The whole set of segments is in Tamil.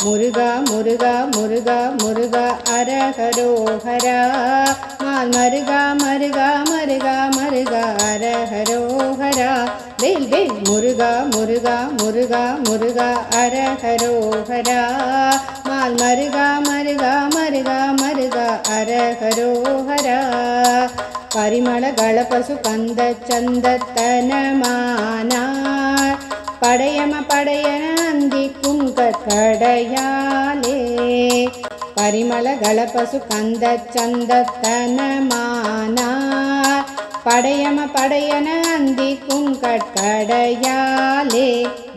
முருகா முருகா முருகா முருகா அரஹரோஹரா மால் மருகா மருகா மருகா மருகா அரஹரோஹரா வேல் வேல் முருகா முருகா முருகா முருகா அரஹரோஹரா மால் மருகா மருகா மருகா மருகா அரஹரோஹரா பரிமள களபசு கந்த சந்தத்தனமானார் படையம படையன அந்திக்கும் கடையாலே பரிமள களபசு கந்த சந்தத்தனமானார் படையம படையன அந்திக்கும் கடையாலே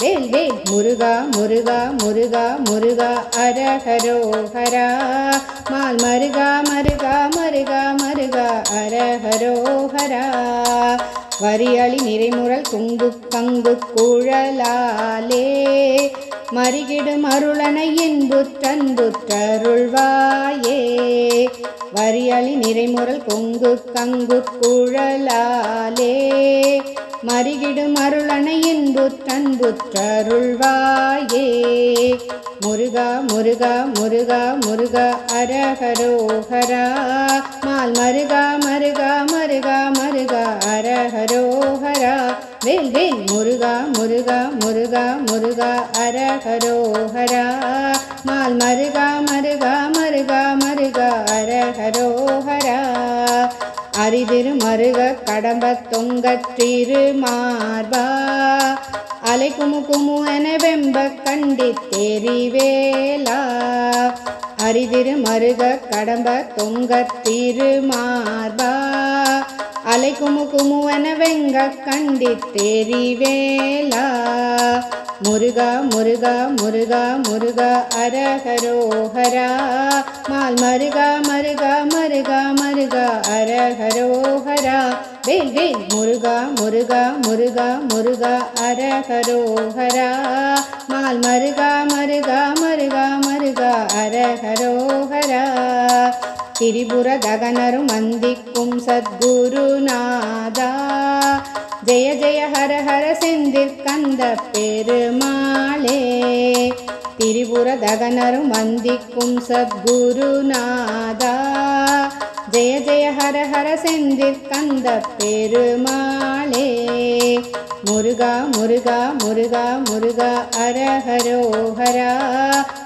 வேல் வேல் முருகா முருகா முருகா முருகா அரஹரோஹரா மால் மருகா மருகா மருகா மருகா அரஹரோஹரா வரியளி நிறைமுறல் குங்கு கங்கு குழலாலே மறிகிடும் அருளனை என்புற்றன்புற்றருள்வாயே வரியளி நிறைமுறல் கொங்கு கங்கு குழலாலே மறிகிடும் அருளனை என்புற்றன்புற்றருள்வாயே முருகா முருகா முருகா முருகா அரஹரோஹரா மால் மருகா மருகா மருகா மருகா அரஹரோஹரா வேல் வேல் முருகா முருகா முருகா முருகா அரஹரோஹரா மால் மருகா மருகா மருகா மருகா அரஹரோஹரா அரிதிரு மருக கடம்ப தொங்கற்றிரு மார்பா அலை குமு குமு என வெம்ப கண்டித்தெரிவேலா அரிதிரு மருக கடம்ப தொங்கத்திரு மார்பா அலை குமு குமு என வெங்க கண்டித்தெரிவேலா முருகா முருகா முருகா முருகா அரஹரோஹரா மால் மருகா மருகா மருகா மருகா அரஹரோஹரா வேல் வேல் முருகா முருகா முருகா முருகா அரஹரோஹரா மால் மருகா மருகா மருகா மருகா அரஹரோஹரா திரிபுர தகனரும் வந்திக்கும் சத்குருநாதா ஜெய ஜெய ஹர ஹர செந்தில் கந்த பெருமாளே திரிபுர தகனரும் வந்திக்கும் சத்குருநாதா ஜெய ஜெய ஹர ஹர செந்தில் கந்த பெருமாளே முருகா முருகா முருகா முருகா அரஹரோஹரா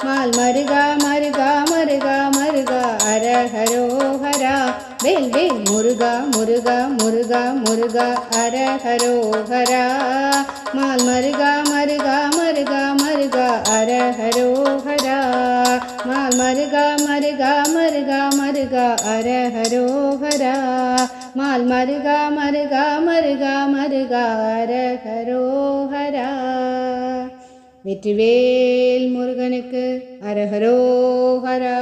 மால் மருகா மருகா மருகா மருகா அரஹரோஹரா வேல் வேல் முருகா முருகா முருகா முருகா அரஹரோஹரா மால் மருகா மருகா மருகா மருகா அரஹரோஹரா மால் மருகா மருகா மருகா மருகா அரஹரோஹரா மால் மருகா மருகா மருகா மருகா அரஹரோஹரா வெற்றிவேல் முருகனுக்கு அரஹரோஹரா.